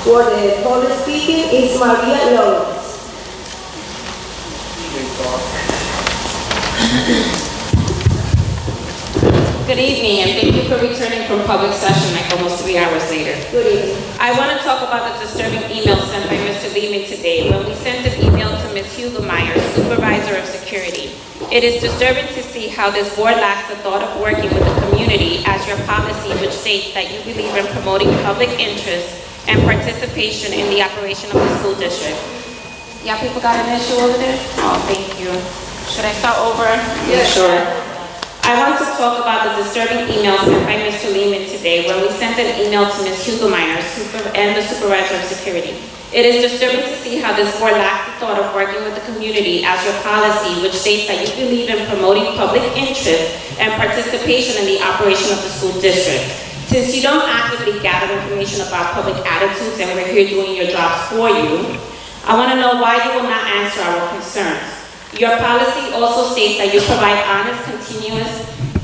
For the public speaking is Maria Lorenz. Good evening, and thank you for returning from public session like almost 3 hours later. Good evening. I want to talk about the disturbing email sent by Mr. Lehman today when we sent an email to Ms. Hugelmeyer, Supervisor of Security. It is disturbing to see how this board lacks the thought of working with the community as your policy, which states that you believe in promoting public interest and participation in the operation of the school district. Y'all people got an issue over there? Oh, thank you. Should I start over? Yes. Sure. I want to talk about the disturbing email sent by Mr. Lehman today when we sent an email to Ms. Hugelmeyer and the Supervisor of Security. It is disturbing to see how this board lacks the thought of working with the community as your policy, which states that you believe in promoting public interest and participation in the operation of the school district. Since you don't actively gather information about public attitudes and we're here doing your jobs for you, I want to know why you will not answer our concerns. Your policy also states that you provide honest, continuous,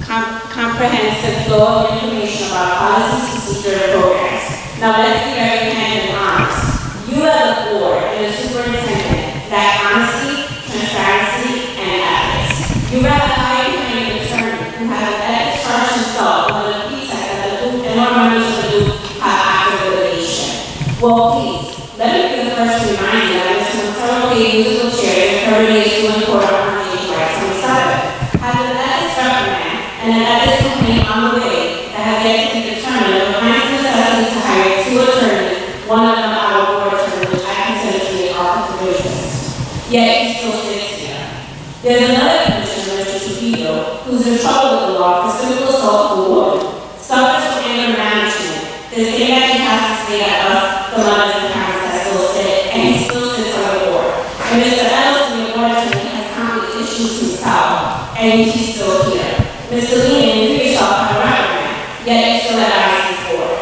comprehensive flow of information about policies, procedures, and programs. Now let's be very candid and honest. You as a board and a superintendent lack honesty, transparency, and ethics. You rather hire an attorney who has an ethics charge himself under the pretext that the group and our members of the group have active litigation. Well, please, let me be the first to remind you that Mr. Montero gave musical chairs and terminated to court on page rights on the side. Has an ethics reprimand and an ethics complaint on the way that has yet to be determined of the necessity to hire 2 attorneys, one of them our board attorney, which I consider to be a controversialist. Yet he still sits here. There's another commissioner, Mr. Trujillo, who's in trouble with the law for simple assault of a woman, suffers from anger management. The same that he has to say that us, the mothers and parents, that still sit, and he still sits on the board. And Mr. Ellison, the board attorney, has conflict issues himself, and he's still here. Mr. Lehman, you yourself have a reprimand, yet you still at IC's board.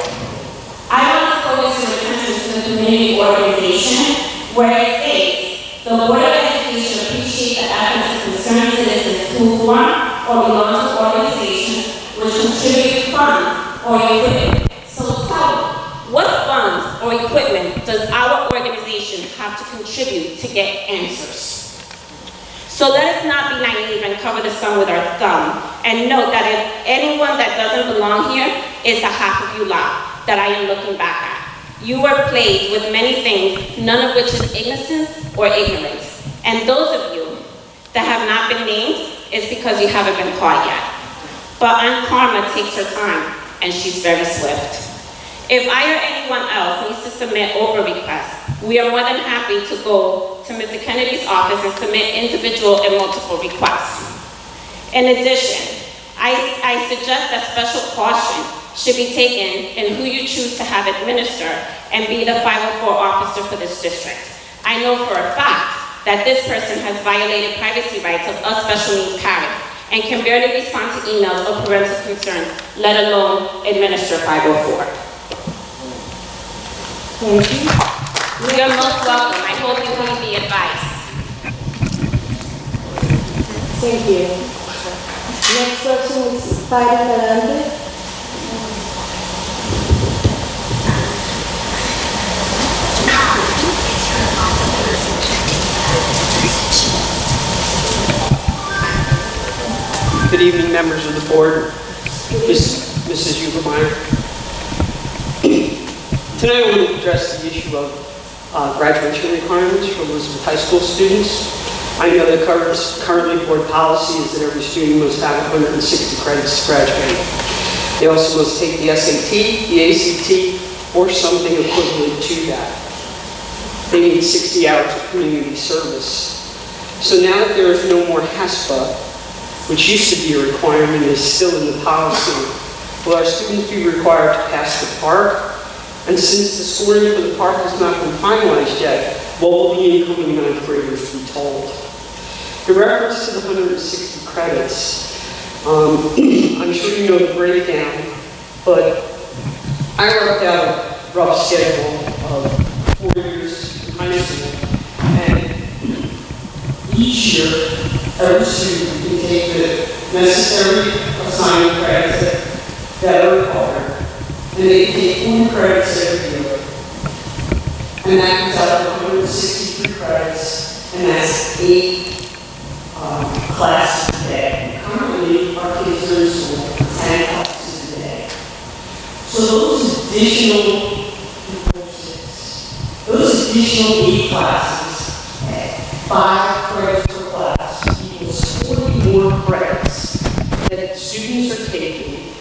I want to focus your attention to the community organization, where it states, the Board of Education appreciates the efforts of concerned citizens who form or belong to organizations which contribute funds or equipment. So tell me, what funds or equipment does our organization have to contribute to get answers? So let us not be naive and cover the sun with our thumb and note that if anyone that doesn't belong here is the half of you lot that I am looking back at. You were plagued with many things, none of which is innocence or ignorance. And those of you that have not been named is because you haven't been caught yet. But Aunt Karma takes her time, and she's very swift. If I or anyone else needs to submit over requests, we are more than happy to go to Mr. Kennedy's office and submit individual and multiple requests. In addition, I suggest that special caution should be taken in who you choose to have administer and be the 504 officer for this district. I know for a fact that this person has violated privacy rights of us special needs parents and can barely respond to emails or parental concerns, let alone administer 504. Thank you. You're most welcome. I hope you heed the advice. Thank you. Next person is Padre Galante. Good evening, members of the board. Mrs. Hugelmeyer. Tonight I want to address the issue of graduation requirements for Elizabeth High School students. I know that currently board policy is that every student must have 160 credits to graduate. They also must take the SAT, the ACT, or something equivalent to that. They need 60 hours of community service. So now that there is no more HESPA, which used to be a requirement, is still in the policy, will our students be required to pass the park? And since the scoring for the park has not been finalized yet, what will the incoming 9th graders be told? In reference to the 160 credits, I'm sure you know the breakdown, but I worked out a rough schedule of 4 years in high school, and each year, every student can take the necessary assigned credits that are required, and they take 4 credits every year. and that comes out to 163 credits, and that's 8 classes a day. Currently, our kids are in school 10 classes a day. So those additional classes at 5 credits per class equals 40 more credits that students are taking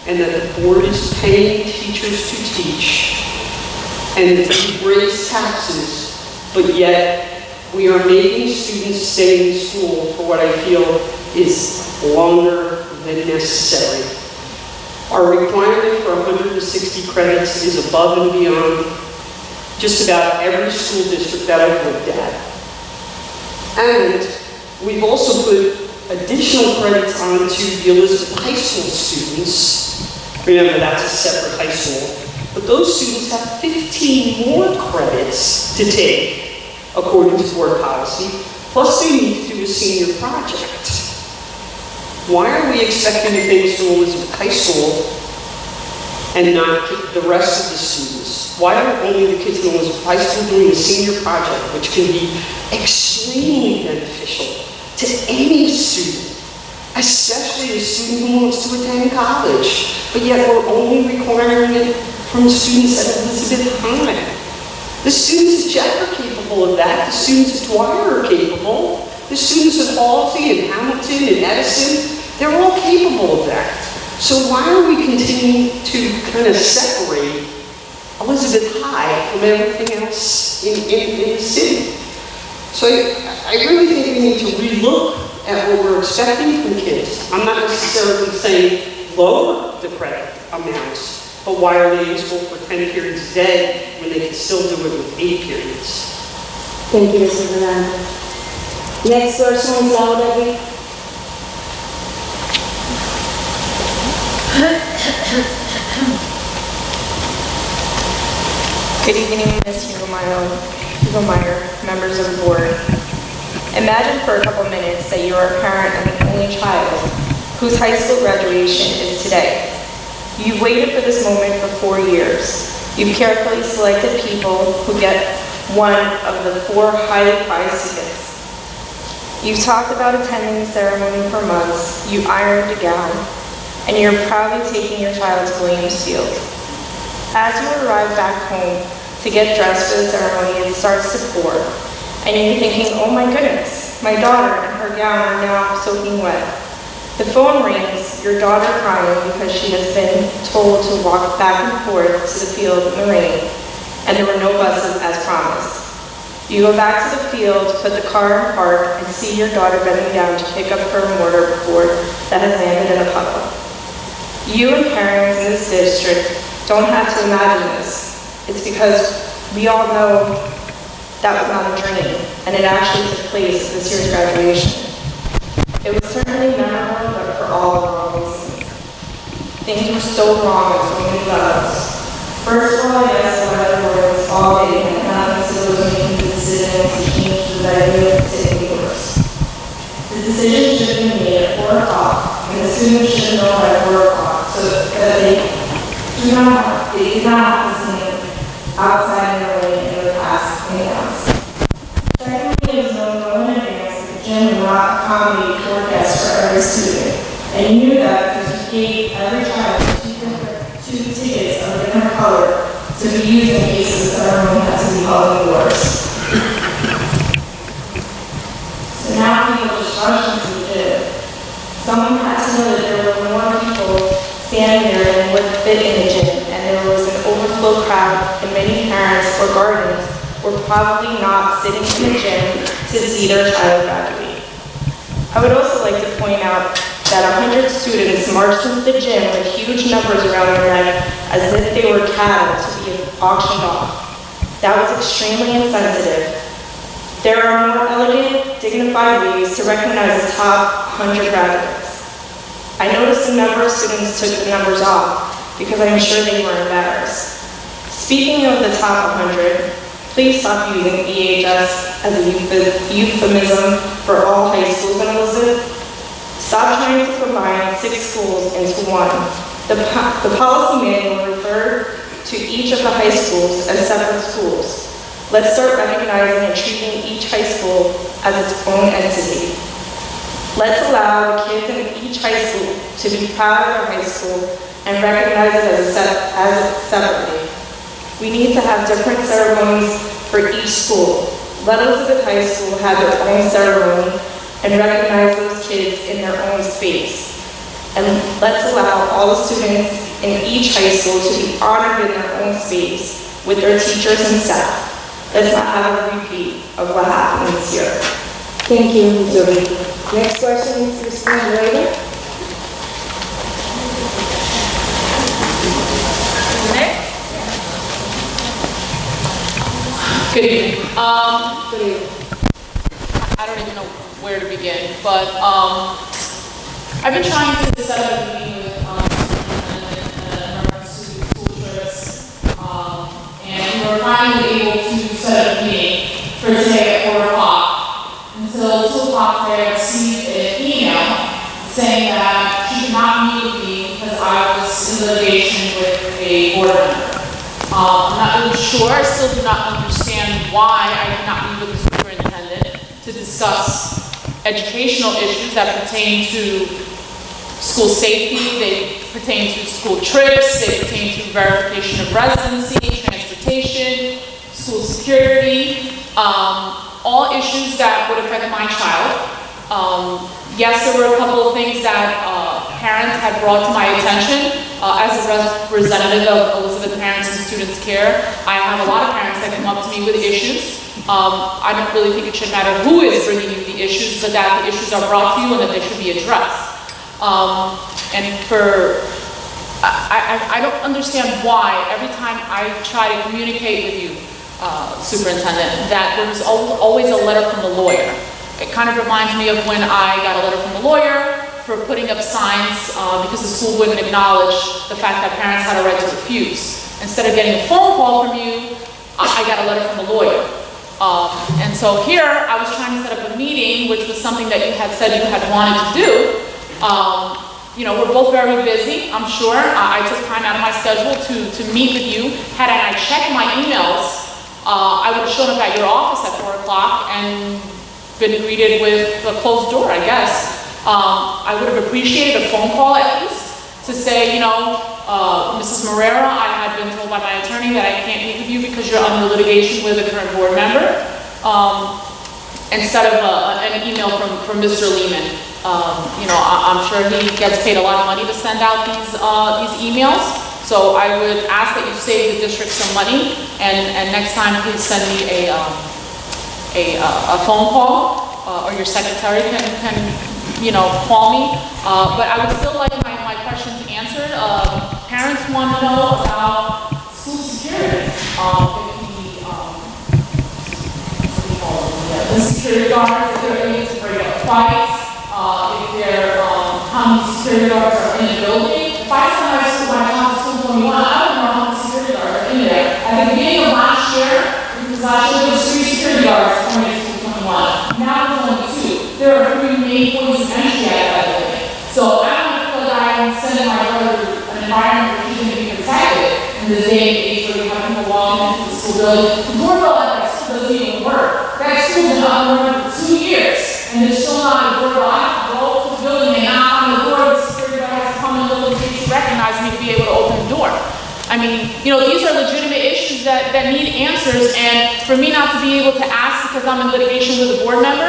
and that the board is paying teachers to teach. And we've raised taxes, but yet we are making students stay in school for what I feel is longer than necessary. Our requirement for 160 credits is above and beyond just about every school district that I've looked at. And we've also put additional credits onto the Elizabeth High School students. Remember, that's a separate high school. But those students have 15 more credits to take, according to board policy, plus they need to do a senior project. Why are we expecting things from Elizabeth High School and not the rest of the students? Why are only the kids in Elizabeth High School doing a senior project, which can be extremely beneficial to any student, especially a student who wants to attend college, but yet we're only requiring it from the students at Elizabeth High. The students at Jeff are capable of that. The students at Dwyer are capable. The students at Halsey and Hamilton and Edison, they're all capable of that. So why are we continuing to kind of separate Elizabeth High from everything else in the city? So I really think we need to relook at what we're expecting from kids. I'm not necessarily saying lower the credit amounts, but why are they in school for 10 periods a day when they can still do it with 8 periods? Thank you, Mr. Fernandez. Next person is Laura again. Good evening, Ms. Hugelmeyer, members of the board. Imagine for a couple minutes that you are a parent of an only child whose high school graduation is today. You've waited for this moment for 4 years. You've carefully selected people who get one of the 4 highly prized tickets. You've talked about attending the ceremony for months. You ironed a gown, and you're proudly taking your child to Williams Field. As you arrive back home to get dressed for the ceremony, it starts to pour, and you're thinking, oh my goodness, my daughter and her gown are now soaking wet. The phone rings, your daughter crying because she has been told to walk back and forth to the field in the rain, and there were no buses as promised. You go back to the field, put the car in park, and see your daughter bending down to pick up her mortar board that has landed in a puddle. You and parents in this district don't have to imagine this. It's because we all know that was not a dream, and it actually took place at this year's graduation. It was certainly memorable, but for all the wrong reasons. Things were so wrong on so many levels. First of all, I guess the weather was all day and nothing to do with making the decision to change the venue to indoors. The decision should have been made at 4 o'clock, and the students should have known by 4 o'clock, so that they did not have to stand outside in the rain and would pass hangouts. Secondly, it was known well in advance that the gym would not accommodate 4 guests for every student, and you knew that because you gave every child 2 tickets of a different color to be used in case the ceremony had to be held indoors. So now people just rush into the gym. Someone had to know that there were more people standing there than would fit in the gym, and there was an overflow crowd, and many parents or guardians were probably not sitting in the gym to see their child graduate. I would also like to point out that 100 students marched into the gym with huge numbers around their neck as if they were cattle to be auctioned off. That was extremely insensitive. There are more elegant, dignified ways to recognize the top 100 graduates. I noticed a number of students took the numbers off because I'm sure they were embarrassed. Speaking of the top 100, please stop using EHS as a euphemism for all high schools in Elizabeth. Stop trying to combine 6 schools into one. The policy manual referred to each of the high schools as separate schools. Let's start recognizing and treating each high school as its own entity. Let's allow the kids in each high school to be proud of their high school and recognize it as separately. We need to have different ceremonies for each school. Let Elizabeth High School have their own ceremony and recognize those kids in their own space. And let's allow all the students in each high school to be honored in their own space with their teachers and staff. Let's not have a repeat of what happened this year. Thank you, Ms. Zuri. Next question is Mr. Moreira. Good evening. Good evening. I don't even know where to begin, but I've been trying to set up a meeting with superintendent in reference to school trips, and we were finally able to set up a meeting for today at 4 o'clock. Until 2 o'clock today, I received an email saying that she could not meet with me because I was in litigation with a board member. I'm not really sure. I still do not understand why I did not meet with the superintendent to discuss educational issues that pertain to school safety, they pertain to school trips, they pertain to verification of residency, transportation, school security, all issues that would affect my child. Yes, there were a couple of things that parents had brought to my attention. As a representative of Elizabeth Parents and Students Care, I have a lot of parents that come up to me with issues. I don't really think it should matter who is bringing you the issues, but that the issues are brought to you and that they should be addressed. I don't understand why every time I try to communicate with you, Superintendent, that there's always a letter from the lawyer. It kind of reminds me of when I got a letter from the lawyer for putting up signs because the school wouldn't acknowledge the fact that parents had a right to refuse. Instead of getting a phone call from you, I got a letter from the lawyer. And so here, I was trying to set up a meeting, which was something that you had said you had wanted to do. You know, we're both very busy, I'm sure. I took time out of my schedule to meet with you. Had I checked my emails, I would have shown up at your office at 4 o'clock and been greeted with a closed door, I guess. I would have appreciated a phone call at least to say, you know, Mrs. Moreira, I had been told by my attorney that I can't meet with you because you're under litigation with a current board member, instead of an email from Mr. Lehman. You know, I'm sure he gets paid a lot of money to send out these emails. So I would ask that you save the district some money, and next time please send me a phone call, or your secretary can you know, call me. But I would still like my questions answered. Parents want to know about school security. The security guards, if they're able to break up fights, if they're, how many security guards are in the building. If I send my child to school 21, I don't know how many security guards are in there. At the beginning of last year, because last year there was 3 security guards coming to school 21. Now there's only 2. There are 3 main points of entry at that building. So I don't feel like I'm sending my daughter to an environment where she's going to be protected in this day and age where we have people walking into the school building. The doorbell at that school doesn't even work. That school's been up for 2 years, and there's still not a doorbell. I have to go to the building and knock on the door. The security guard has to come and look and see to recognize me to be able to open the door. I mean, you know, these are legitimate issues that need answers, and for me not to be able to ask because I'm in litigation with a board member,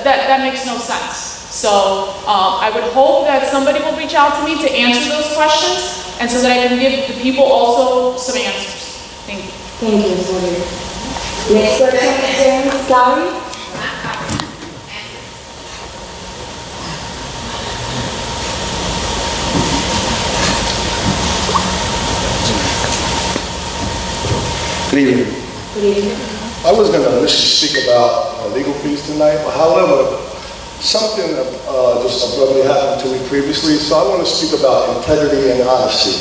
that makes no sense. So I would hope that somebody will reach out to me to answer those questions, and so that I can give the people also some answers. Thank you. Thank you, Ms. Moreira. Next question is Ms. Lowry. Good evening. Good evening. I was going to initially speak about legal fees tonight, but however, something just abruptly happened to me previously, so I want to speak about integrity and honesty.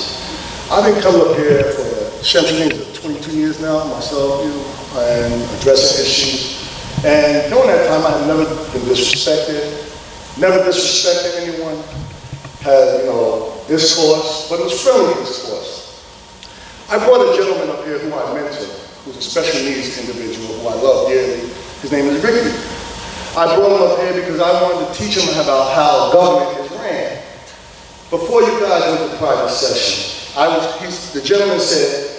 I've been coming up here for Central 22 years now, myself, and addressing issues. And during that time, I have never been disrespected, never disrespected anyone, had, discourse, but it was friendly discourse. I brought a gentleman up here who I mentored who's a special needs individual who I love dearly. His name is Ricky. I brought him up here because I wanted to teach him about how government is ran. Before you guys went to private session, the gentleman said,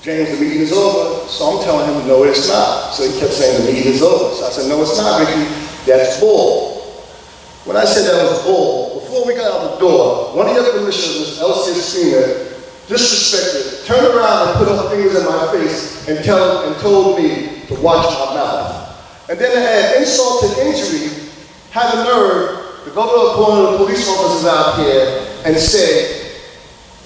James, the meeting is over. So I'm telling him, no, it's not. So he kept saying the meeting is over. So I said, no, it's not, Ricky. That's bull. When I said that was bull, before we got out the door, one of your commissioners, Elsie Spina, disrespected, turned around and put her fingers in my face and told me to watch my mouth. And then to add insult to injury, had the nerve to go to one of the police officers out here and say,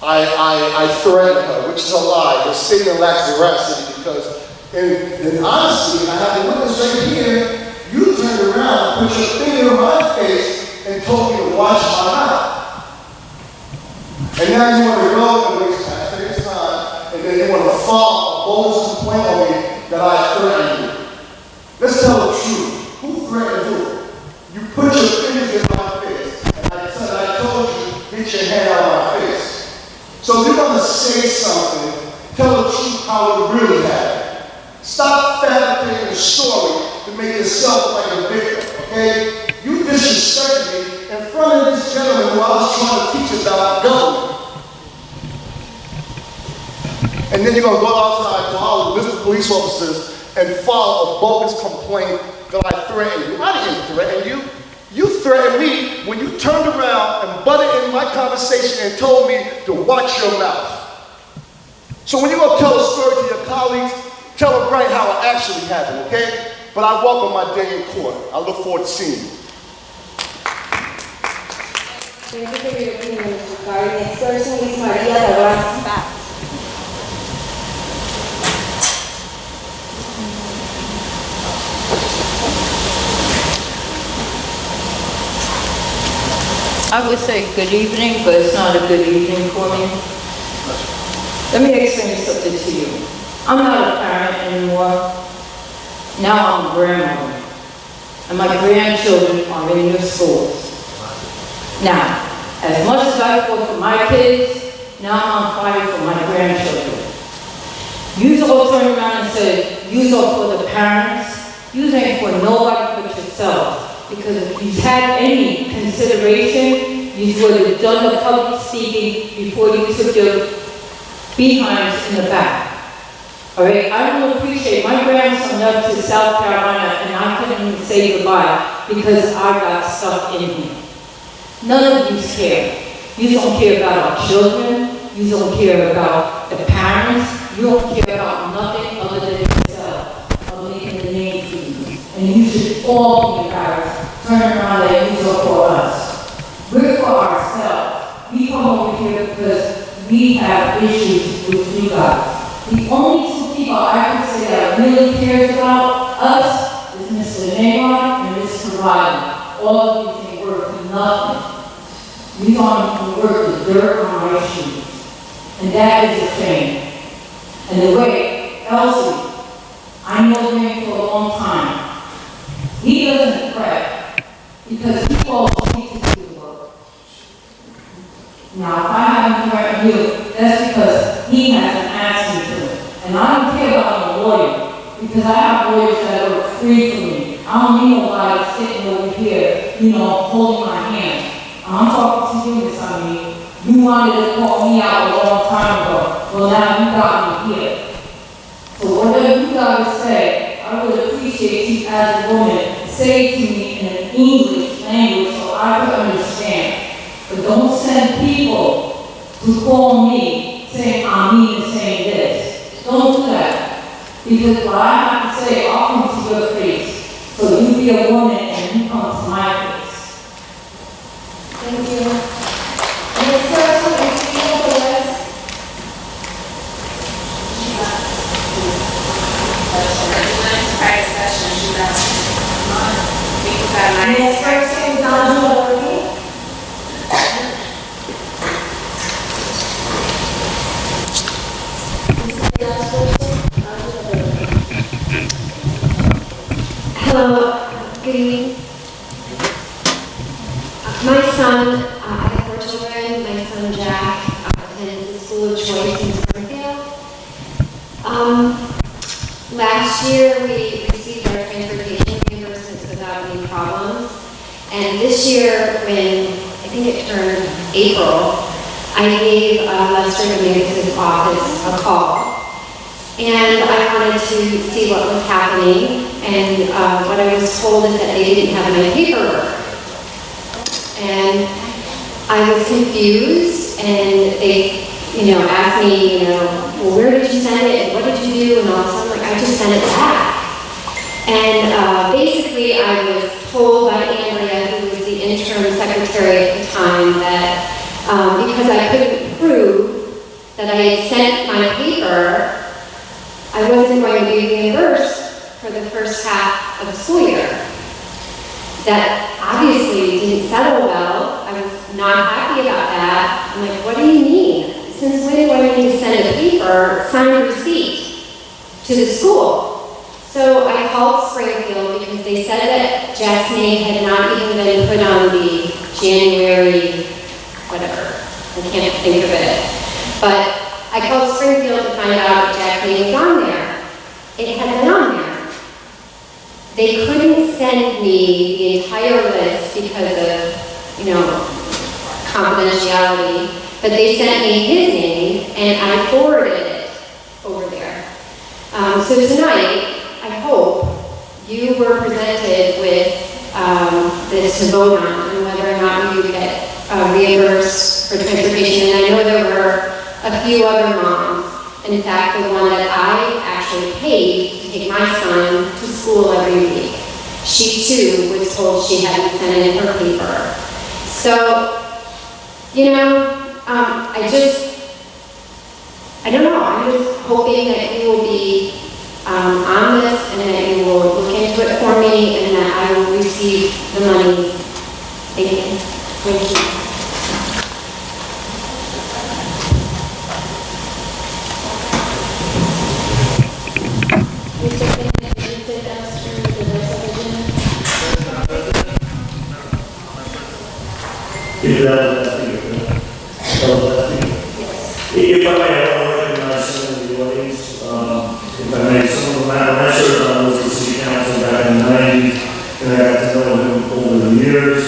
I threatened her, which is a lie. The statement lacks veracity because, in honesty, I have the witness right here. You turned around, put your finger in my face, and told me to watch my mouth. And now you want to go and waste taxpayers' time, and then you want to file a bogus complaint on me that I threatened you. Let's tell the truth. Who threatened who? You put your fingers in my face, and I said, I told you, get your hand out of my face. So if you're going to say something, tell the truth how it really happened. Stop fabricating a story to make yourself like a victim, okay? You disrespected me in front of this gentleman who I was trying to teach about government. And then you're going to go outside to all the Mr. Police officers and file a bogus complaint that I threatened you. I didn't threaten you. You threatened me when you turned around and butted in my conversation and told me to watch your mouth. So when you're going to tell a story to your colleagues, tell them right how it actually happened, okay? But I welcome my day in court. I look forward to seeing you. Thank you for your opinion, Mr. Carr. Next person is Maria Lorenz. I would say good evening, but it's not a good evening for me. Let me explain something to you. I'm not a parent anymore. Now I'm a grandmother. And my grandchildren are in your schools. Now, as much as I fought for my kids, now I'm fighting for my grandchildren. You all turn around and say, you are for the parents. You ain't for nobody but yourself. Because if you had any consideration, you would have done the public speaking before you took your behinds in the back. All right, I don't appreciate my grandson left to South Carolina and I couldn't even say goodbye because I got stuck in him. None of you care. You don't care about our children. You don't care about the parents. You don't care about nothing other than yourself, of making the name for you. And you should all be embarrassed. Turn around and use it for us. We're for ourselves. We come over here because we have issues with you guys. The only two people I can say that really cares about us is Mr. Neymar and Mr. Riley. All of these ain't worth nothing. We don't even work the dirt on our shoes. And that is a shame. And the way, Elsie, I know him for a long time. He doesn't pray. Because he calls me to do the work. Now, if I haven't threatened you, that's because he hasn't asked me to. And I don't care about a lawyer, because I have lawyers that work free for me. I don't need nobody sitting over here, holding my hand. I'm talking to you, Miss Amy. You wanted to call me out a long time ago. Well, now you got me here. So whatever you guys say, I would appreciate you as a woman say to me in an English language so I could understand. But don't send people to call me saying I'm mean and saying this. Don't do that. Because what I have to say, I'll come to your face. So you be a woman and you come to my face. Thank you. Next person is Lorenz. Next person is Angela. Hello, good evening. My son, I Last year, we received our transportation reimbursements without any problems. And this year, when I think it turned April, I gave Lester Dominguez's office a call. And I wanted to see what was happening. And what I was told is that they didn't have my paperwork. And I was confused, and they, asked me, well, where did you send it, and what did you do, and all this. I'm like, I just sent it back. And basically, I was told by Andrea, who was the interim secretary at the time, that because I couldn't prove that I had sent my paper, I wasn't going to be reimbursed for the first half of the school year. That obviously didn't settle well. I was not happy about that. I'm like, what do you mean? Since when do I need to send a paper, signed receipt to the school? So I called Springfield because they said that Jack's name had not even been put on the January, whatever. I can't think of it. But I called Springfield to find out if Jack's name was on there. It had been on there. They couldn't send me the entire list because of, confidentiality, but they sent me his name, and I forwarded it over there. So tonight, I hope you were presented with this to vote on, and whether or not you get reimbursed for transportation. And I know there were a few other moms. In fact, the one that I actually paid to take my son to school every week, she too was told she hadn't sent in her paper. So, I don't know, I'm just hoping that you will be on this, and that you will look into it for me, and that I will receive the monies. Thank you. Thank you. If I may, I want to recognize some of the audience. If I may, some of them I served on the city council back in the 90s, and I got to know him over the years.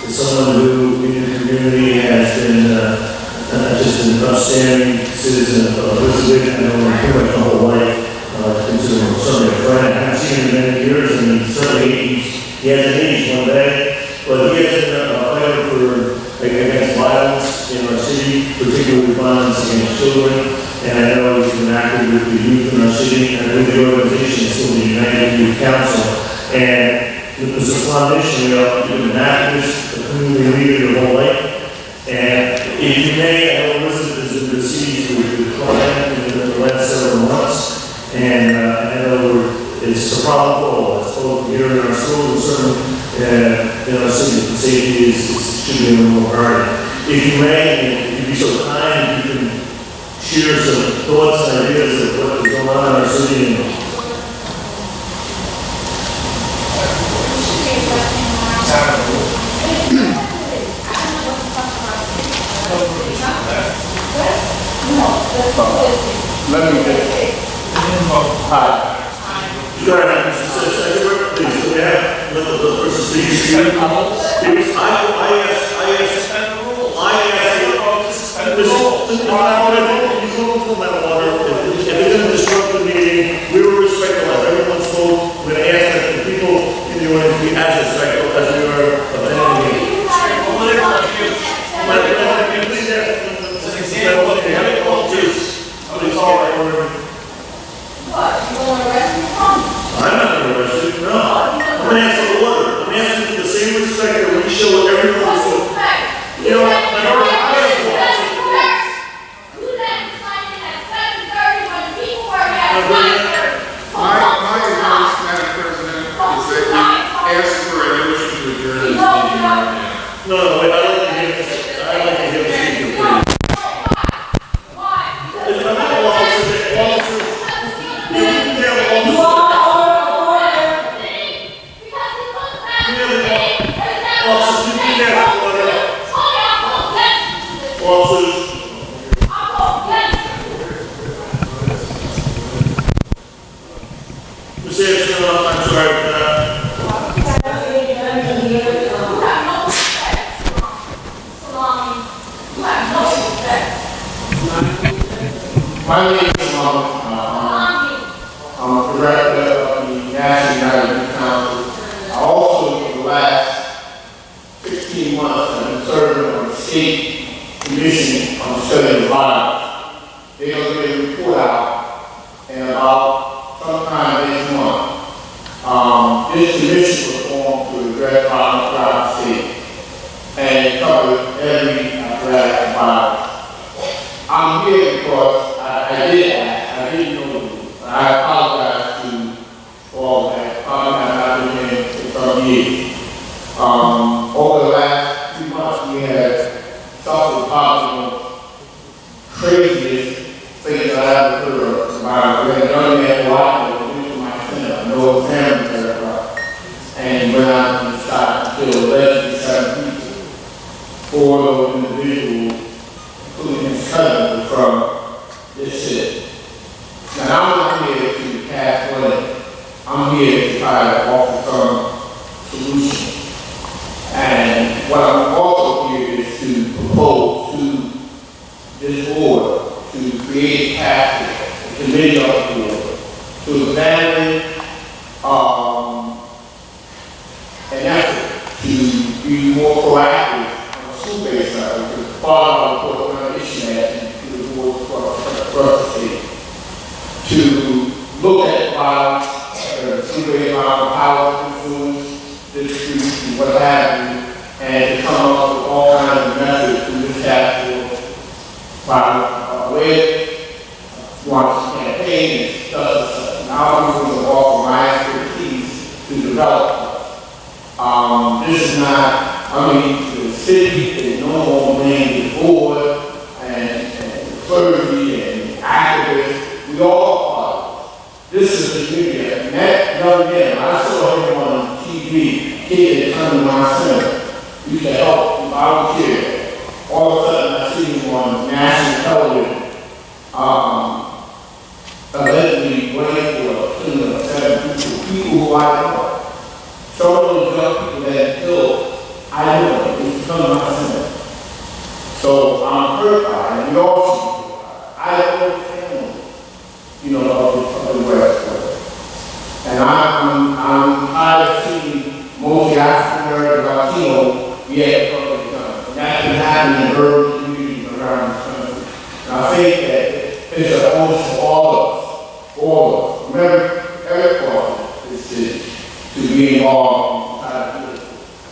It's someone who in the community has been just an outstanding citizen of Elizabeth. I know him pretty much my whole life. Consider him certainly a friend. I haven't seen him in many years, and he hasn't aged one day. But he has been a fighter against violence in our city, particularly violence against children. And I know he's been active with the youth in our city and with the organization, still the United Youth Council. And there's a foundation, you've been an activist, a community leader your whole life. And if you may, I know Elizabeth has been besieged with crime in the last several months. And I know it's a problem for all of us, both here in our schools and certainly in our city. Safety should be a little more priority. If you may, if you'd be so kind, you can share some thoughts and ideas of what is going on in our city. Let me get hi. Go ahead, Mr. Secretary, please. Go ahead. Let the person speak. If you're going to disrupt the meeting, we will respect everyone's vote. We're going to ask that the people in the audience be as respectful as we are of any meeting. Please ask. What? You want to arrest me from? I'm not going to arrest you, no. I'm going to ask for order. I'm asking for the same respect that we show everyone else. You know, My advice, Madam President, is that you ask for a motion to adjourn this meeting right now. No, I'd like to hear this. I'd like to hear this speaker, please. If I'm not officers, you can tell officers. Officers, you can tell officers. My name is Lorenz. I'm a director of the National United Youth Council. I also, for the last 16 months, have been serving on the state commission on the study of violence. They're going to get a report out in about sometime this month. This commission was formed to address violence throughout the state, and it covers every aspect of violence. I'm here because I did ask, I didn't know you. I apologize to all that. Probably have not been here for some years. Over the last few months, we have suffered problems of craziest things that I've heard of. We had done that while we were my center. I know a family there, and went out and shot and killed allegedly 7 people. 4 of those individuals, including his cousin, from this city. Now, I'm not here to cast blame. I'm here to try to offer some solution. And what I'm also here is to propose to this board to create a task, a committee of the board, to examine an effort to be more proactive on a school-based level, because part of our report issue that to the board across the state, to look at violence, school-based violence, power, influence, distribution, and what have you, and to come up with all kinds of methods to this task force by launch campaign and stuff. Now I'm going to offer my expertise to develop. This is not, the city is no more named the board and clergy and activists. We all are. This is the community. And that young man, I saw him on TV, kid that turned to my center. You can help, volunteer. All of a sudden I see him on national television, allegedly waiting for a killing of 7 people who I know. Some of those young people that killed, I know them. It's come to my center. So I'm hurt by it, and we all should be hurt by it. I don't understand, of the West. And I'm tired of seeing mostly African American, Latino, yet public gun. And that's been happening in urban communities around this country. And I think that it's an onus for all of us. Remember, every part of this city to be involved in society.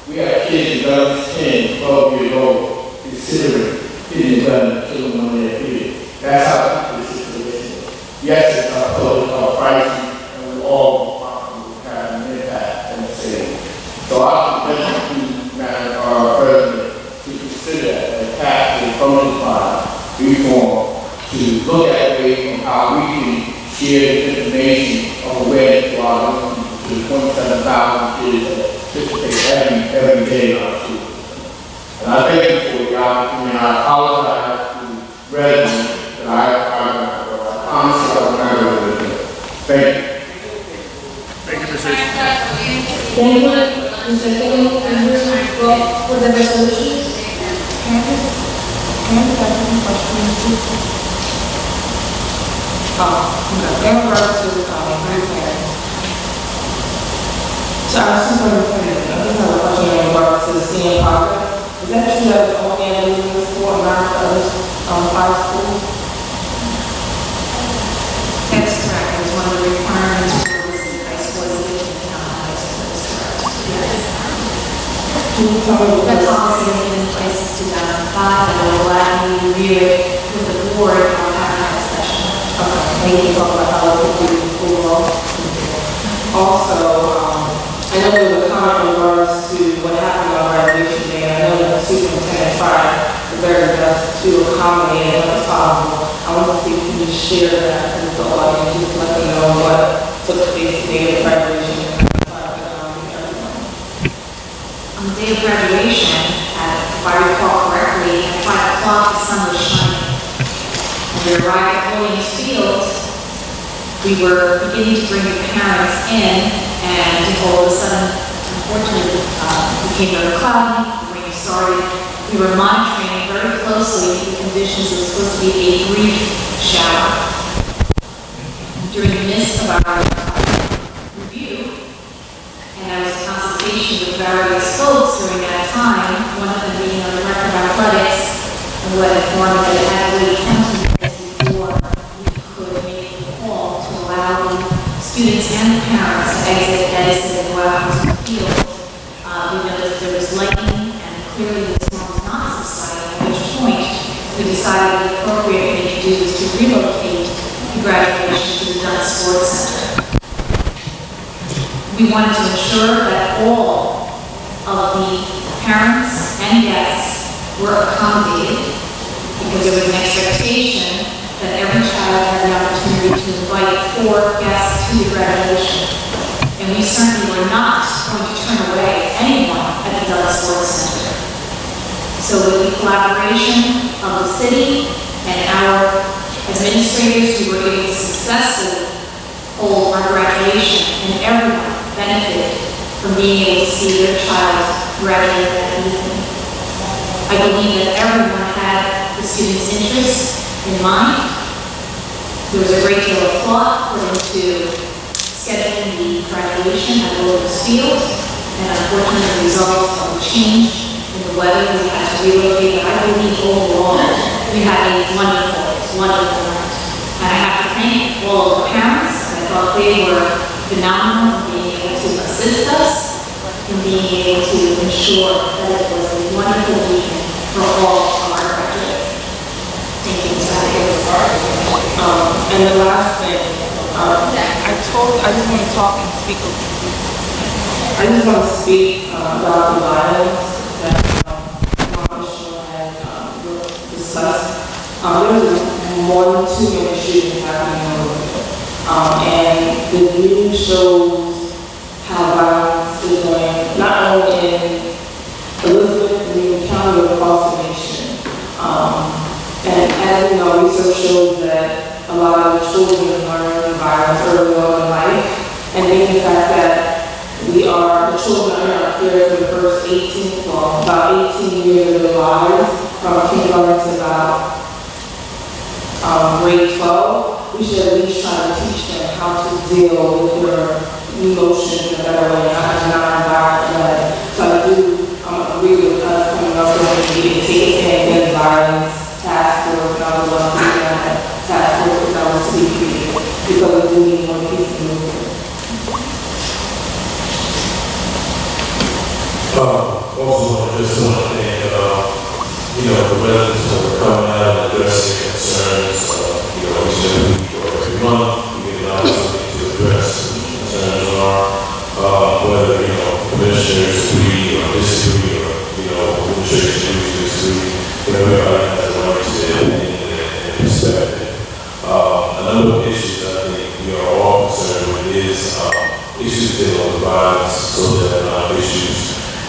We have kids that are 10, 12 years old, considering hitting a gun and killing one of their kids. That's how this situation is. Yes, it's our public health crisis, and we're all responsible for having an impact on the city. So I suggest to Madam President to consider a pathway from this body, reform, to look at ways on how we can share this information of awareness to our young people, to the 27,000 kids that participate every day in our school system. And I thank you for the opportunity. I apologize to residents that I promise I will never do it again. Thank you. Thank you, Mr. Thank you, Mr. Secretary. For the resolution. In regards to parents. So I was superintendent, I just have a question in regards to the senior progress. Is that true that it's only in the school and not the other 5 schools? That's correct. It's one of the requirements for the high school education in high school. Yes. Can you tell me The policy has been in place since 2005, and we're glad we review it with the board on our next session. Okay, we can talk about how we do the school law. Also, I know there was a comment in regards to what happened on graduation day. I know that the superintendent tried the very best to accommodate as much as possible. I want to see if you can just share that with the audience, just let them know what took place today at graduation. On the day of graduation, if I recall correctly, at 5 o'clock, the sun was shining. When we arrived at Williams Field, we were beginning to bring the parents in, and all of a sudden, unfortunately, it became very cloudy. The rain started. We were monitoring very closely intentions, it was supposed to be a brief shower. During the midst of our review, and I was in consultation with various folks during that time, one of them being on the Director of Athletics, who had informed me that it had to wait 20 minutes before we could make the call to allow the students and the parents to exit Edison and go out into the field. We noticed there was lightning, and clearly the storm was not subsiding, at which point we decided the appropriate thing to do was to relocate the graduation to the Dunn Sports Center. We wanted to ensure that all of the parents and guests were accommodated, because there was an expectation that every child had the opportunity to invite 4 guests to the graduation. And we certainly were not going to turn away anyone at the Dunn Sports Center. So with the collaboration of the city and our administrators, we were able to successfully hold our graduation, and everyone benefited from being able to see their child graduate that evening. I believe that everyone had the students' interests in mind. There was a great deal of thought put into scheduling the graduation at Lorenz Field, and unfortunately, as a result of the change in the weather, we had to relocate. But I believe overall, we had a wonderful, wonderful night. And I have to thank all of the parents. I thought they were phenomenal in being able to assist us in being able to ensure that it was a wonderful weekend for all of our graduates. Thank you, And the last thing, I just want to talk and speak. I just want to speak about the violence that Commissioner had discussed. There was more than 2 many shootings happening over and the news shows how violence is going, not only in Elizabeth, but even county or across the nation. And as we know, research shows that a lot of children learn violence early on in life, and the fact that the children are in our care for the first about 18 years of their lives, from kindergarten to about grade 12, we should at least try to teach them how to deal with their emotions in a better way, not in a non-violent way. So I do agree with us coming up with a meeting, take a stand against violence, task force, and I would love to see that task force that was to be created, because we do need more peace and movement. Also, I just want to thank, the residents that were coming out and addressing their concerns, each and every week or every month. We get an opportunity to address what the concerns are, whether, commissioners agree or disagree, or, administration agrees or disagree. Everybody has a right to their opinion and perspective. Another issue that I think we are all concerned with is issues dealing with violence, social and economic issues.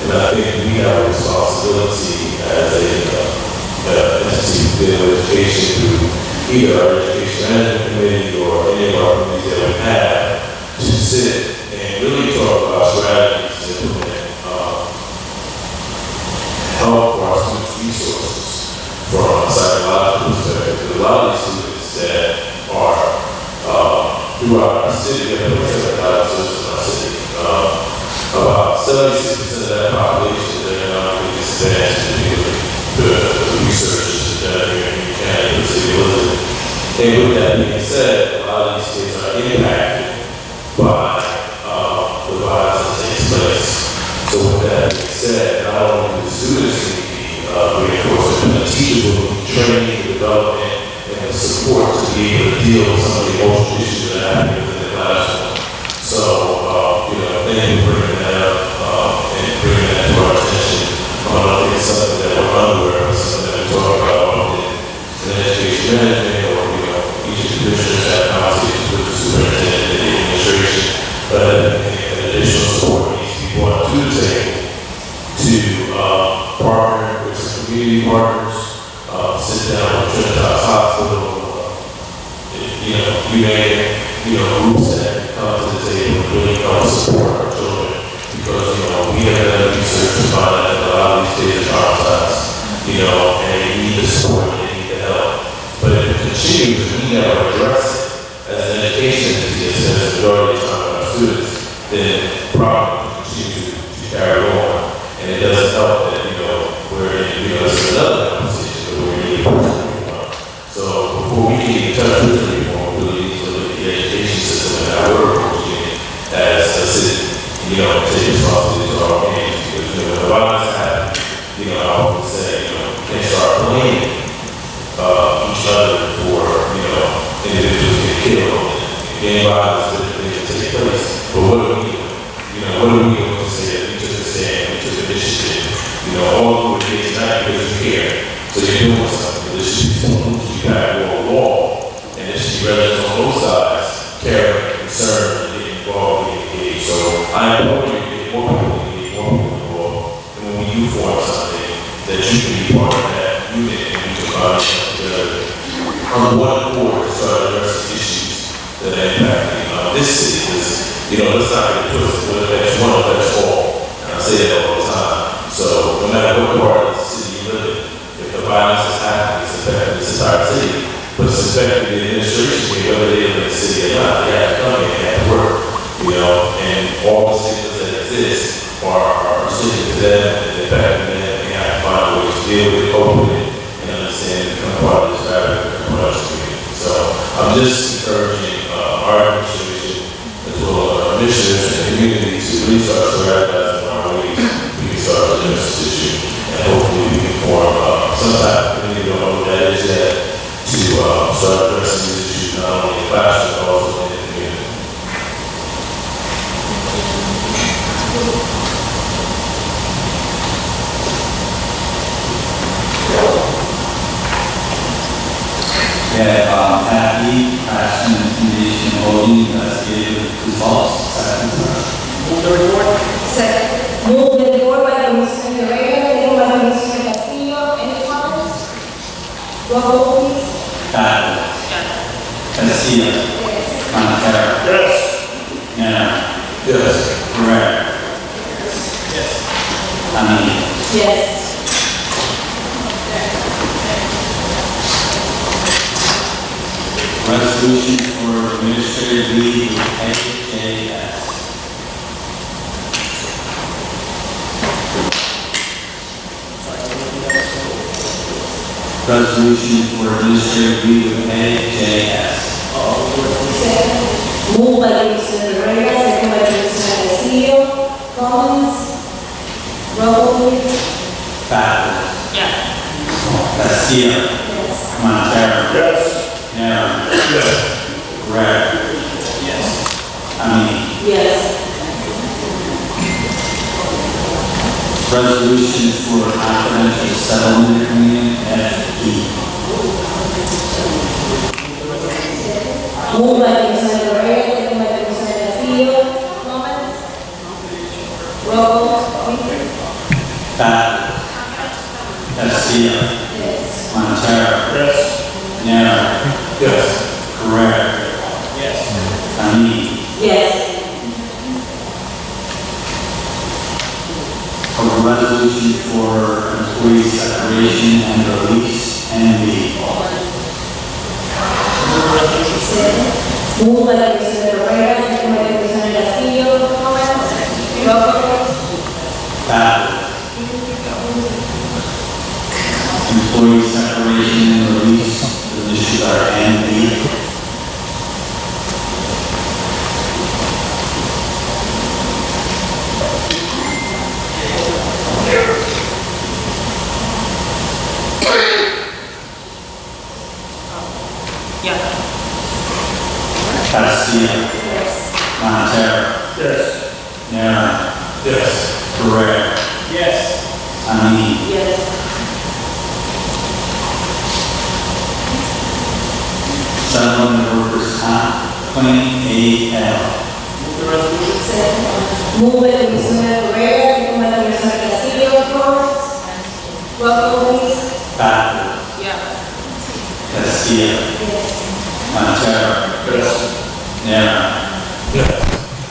And I think we have a responsibility as a entity dealing with education through either our education management committee or any of our committees that we have to sit and really talk about strategies to implement help for our students' resources from a psychological perspective. A lot of these students that are throughout our city, we have a psychologists in our city. About 76% of that population is economically disadvantaged, particularly the researchers that are here in the county, the city of Elizabeth. And with that being said, a lot of these kids are impacted by the violence that takes place. So with that being said, not only do the students need to be reinforced, but the teachers will need training, development, and the support to be able to deal with some of the emotional issues that are happening within the classroom. So, thank you for bringing that up and bringing that to our attention. I think it's something that we're unaware of, something that we talk about often in education management, or each of the commissioners have conversations with the superintendent and the administration. But I think that additional support needs to be brought to the table to partner with some community partners, sit down with Trinitas Hospital, groups that come to the table and really help support our children, because we have done research to find out that a lot of these kids are traumatized, and they need the support, they need the help, majority of the time with our students, then problems continue to carry on. And it doesn't help that, we're in, this is another conversation, but we're in a personal reform. So before we can get in touch with the reform, we really need to look at the education system and how we're approaching it as a city, take responsibility to our hands. Because, when the violence happens, I often say, we can't start blaming each other for, individuals get killed and gang violence, different things that take place. But what are we doing? What are we doing to say that we took a stand, we took initiative? All of the kids tonight because you care. So you're doing something. This should be something you got to wall. And it should be residents on both sides, caring, concerned, and getting involved, getting engaged. So I implore you to get more people engaged, more people involved. And when you form something, that you can be part of that unit and we can find together on one accord to start addressing issues that are impacting this city. Because, let's not get twisted. What affects one affects all. And I say that all the time. So no matter what part of the city you live in, if the violence is happening, it's affecting this entire city. But it's affecting the administration, whether they live in the city or not. They have to come in, they have to work, and all the stigmas that exist are restricted to them and affecting them. And they have to find ways to deal with it, cope with it, and understand and become part of this fabric and become part of this community. So I'm just encouraging our administration as well as our initiatives and the community to really start to recognize our ways we can start to address this issue. And hopefully we can form some type of community, don't know what that is yet, to start addressing these issues not only in the classroom but also in the community. Happy, passion, intimidation, holding, investigative results. Move the report. Second. Move the report by Commissioner Reyes, second by Commissioner Castillo. Any comments? Roll call, please. Battles. Castillo. Yes. Montero. Yes. Nana. Yes. Correct. Yes. Amin. Yes. Resolution for administrative leave with AJS. Resolution for administrative leave with AJS. Second. Moved by Commissioner Reyes, second by Commissioner Castillo. Comments? Roll call, please. Battles. Yeah. Castillo. Yes. Montero. Yes. Nana. Yes. Correct. Yes. Amin. Yes. Resolution for confidential settlement agreement, FE. Moved by Commissioner Reyes, second by Commissioner Castillo. Comments? Roll call, please. Battles. Castillo. Yes. Montero. Yes. Nana. Yes. Correct. Yes. Amin. Yes. A resolution for employee separation and release, NB. Second. Moved by Commissioner Reyes, second by Commissioner Castillo. Comments? Roll call, please. Battles. Employee separation and release, the initials are NB. Castillo. Yes. Montero. Yes. Nana. Yes. Correct. Yes. Amin. Yes. Settlement of workers' comp claim, AL. Move the resolution. Second. Moved by Commissioner Reyes, second by Commissioner Castillo. Comments? Roll call, please. Battles. Yeah. Castillo. Yes. Montero. Yes. Nana. Yes.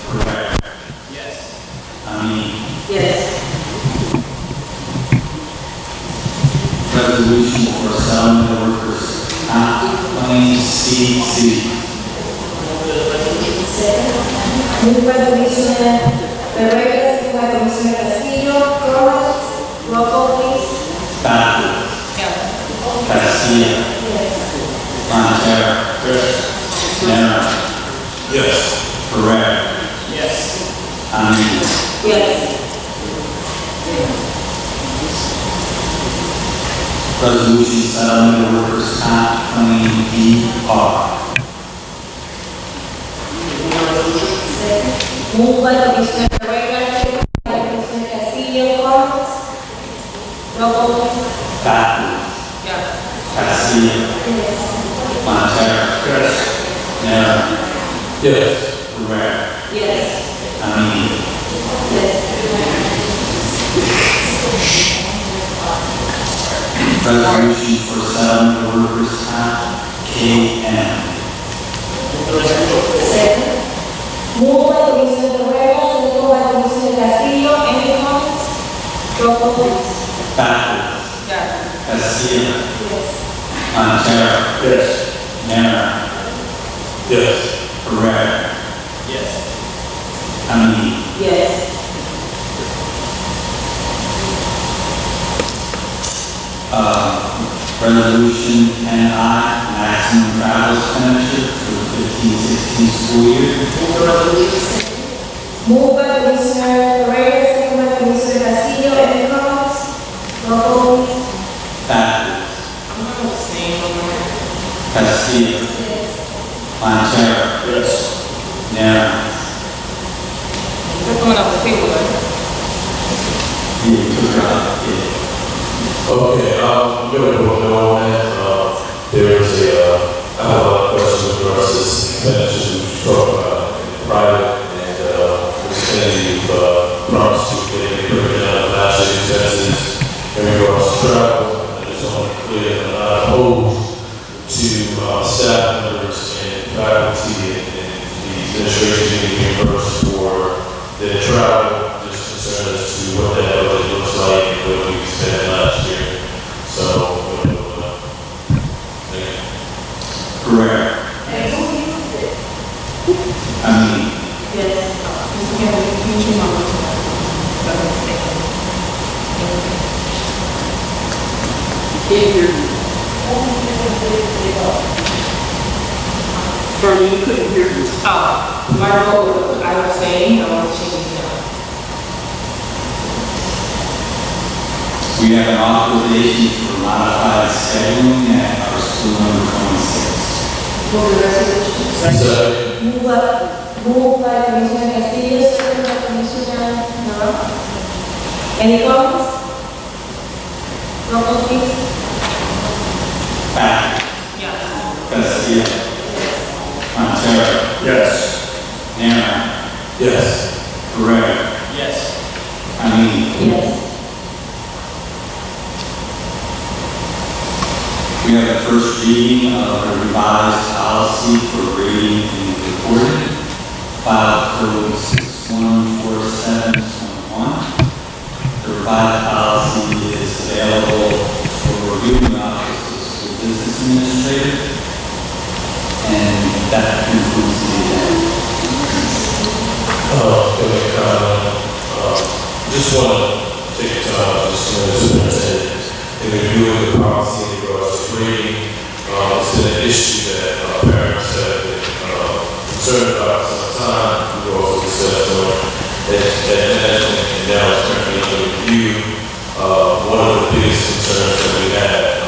Correct. Yes. Amin. Yes. Resolution for settlement of workers' comp claim, CC. Move the resolution. Second. Moved by Commissioner Reyes, second by Commissioner Castillo. Comments? Roll call, please. Bathurst. Garcia. Montero. Nera. Yes. Pereira. Yes. Amin. Yes. Resolution settlement of workers' comp claim DR. Moved by Commissioner Reyes, second by Commissioner Castillo. Comments? Roll call, please. Bathurst. Garcia. Montero. Nera. Yes. Pereira. Yes. Amin. Resolution for settlement of workers' comp KM. Second. Moved by Commissioner Reyes, second by Commissioner Castillo. Any comments? Roll call, please. Bathurst. Garcia. Yes. Montero. Nera. Yes. Pereira. Yes. Amin. Yes. Resolution NI, maximum travel expenditure for the 15-16 school year. Moved by Commissioner Reyes, second by Commissioner Castillo. Any comments? Roll call, please. Bathurst. Garcia. Montero. Nera. They're coming up with people, right? You took it out. Yeah. Okay, I'm going to vote no on that. There is I have a question with regards to this expenditures we talked about in private, and we're spending, promised to get a breakdown of last year's expenses in regards to travel. I just want to be clear that I'm not opposed to staff members and faculty and the administration being reimbursed for their travel. Just concerned as to what that budget looks like and what we spent last year. So, thank you. Pereira. Amin. Yes. Mr. Kennedy, can you turn on the Bernie, you couldn't hear me. my vote, I was saying, I want to change it now. We have an authorization for modified scheduling at our school number 26. Move the resolution. Moved by Commissioner Castillo, second by Commissioner Nara. Any comments? Roll call, please. Bathurst. Garcia. Montero. Nera. Yes. Pereira. Amin. Yes. We have the first reading of a revised policy for rating and reporting, file code 614721. The revised policy is available for review in the office of the school business administrator. And that concludes the agenda. Just want to take time, just superintendent, in reviewing the policy in regards to grading. It's been an issue that parents have been concerned about for some time. We've also discussed that management, and now it's currently under review. One of the biggest concerns that we had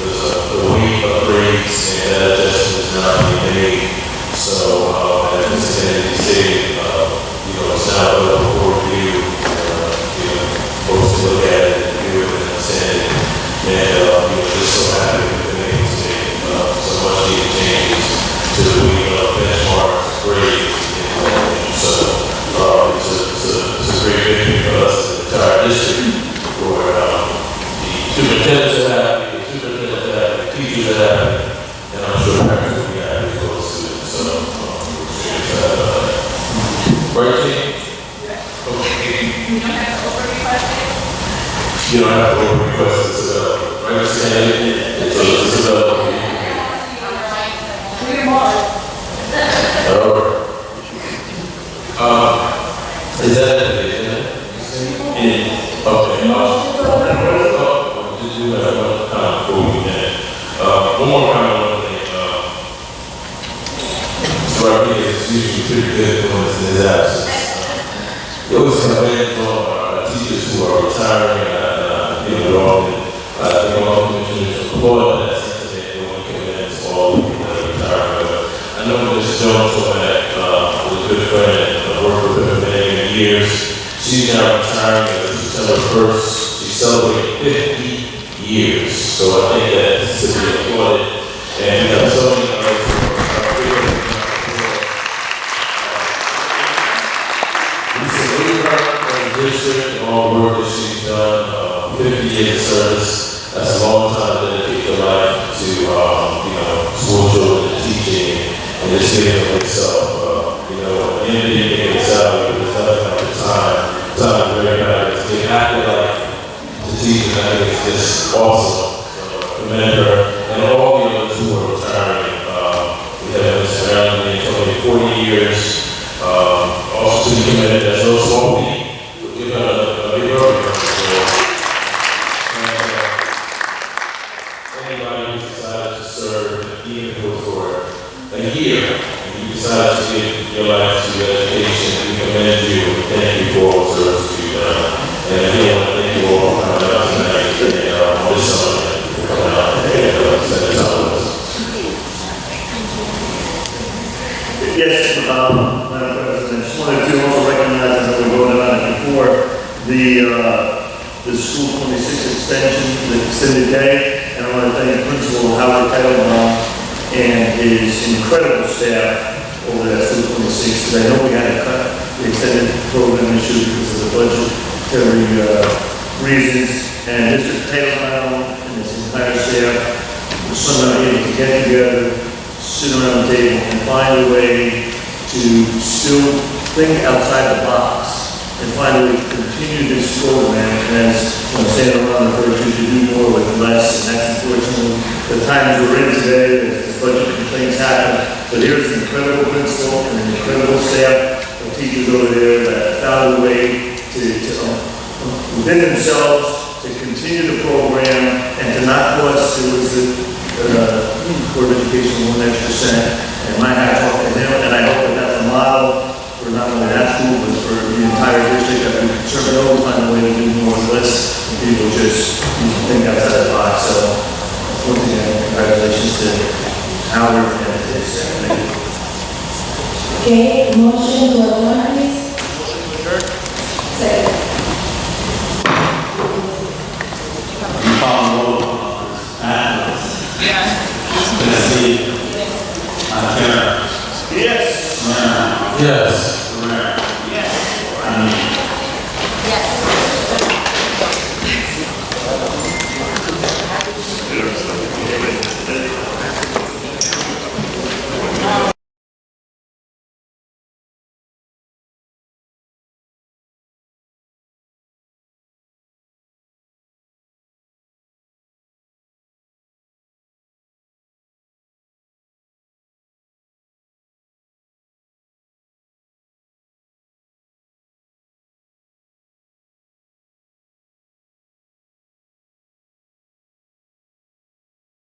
was the weight of grades, and that adjustment is not being made. So, as Mr. Kennedy stated, it's now before review. Folks to look at it and review it and understand it. And, just so happy we've been able to make so much needed changes to the benchmarks, grades, so it's a great victory for us in the entire district for the superintendents are happy, the superintendents are happy, the teachers are happy, and I'm sure parents will be happy as well as students. So, we're excited about that. Right, team? You don't have to over request this available. Right, Mr. Kennedy? So this is available. All right. one more comment on the so I think it's usually pretty good when it's in his absence. It was comments on teachers who are retiring, and they often applaud that sentiment when we commend all the people that are retiring. I know Ms. Jones was a good friend and worked with her for many, many years. She's now retiring on September 1st. She's celebrating 50 years. So I think that this is to be applauded. And we have so many others who are district and all the work that she's done, 50 years of service. That's a long time to dedicate your life to, school children and teaching and just giving of yourself. At the end of the day, you get a salary, but there's nothing like the time. Time is very valuable. To give half your life to teaching, I think it's just awesome. So, commend her and all the others who are retiring. We have been surrounding me for 40 years. Also to be commended as those small people. Anybody who decided to serve, even if it was for a year, and you decided to give your life to education, we commend you and thank you for all the service you've done. And again, I want to thank you all for coming out tonight and this summer for coming out and spending time with us. Yes, Madam President, I just wanted to also recognize that we voted on it before, the School 26 extension, the extended day, and I want to thank Principal Howard Kettlebaum and his incredible staff over at School 26, because I know we had to cut the extended program issue because of the budgetary reasons, and Mr. Kettlebaum and his entire staff were somehow able to get together, sit around the table, and find a way to still think outside the box and find a way to continue this program as Senator Ron referred to do more with less, and that's unfortunately the times we're in today as budget complaints happen. But here's an incredible principal and an incredible staff of teachers over there that found a way to within themselves to continue the program and to not cost. There was the Board of Education 1 extra cent, and my hat off to him, and I hope that that's a model for not only that school, but for the entire district, that we certainly always find a way to do more with less, and people just think outside the box. So, once again, congratulations to Howard and to his staff. Thank you. Okay, motion to adjourn, please. Second. Yes. Yes.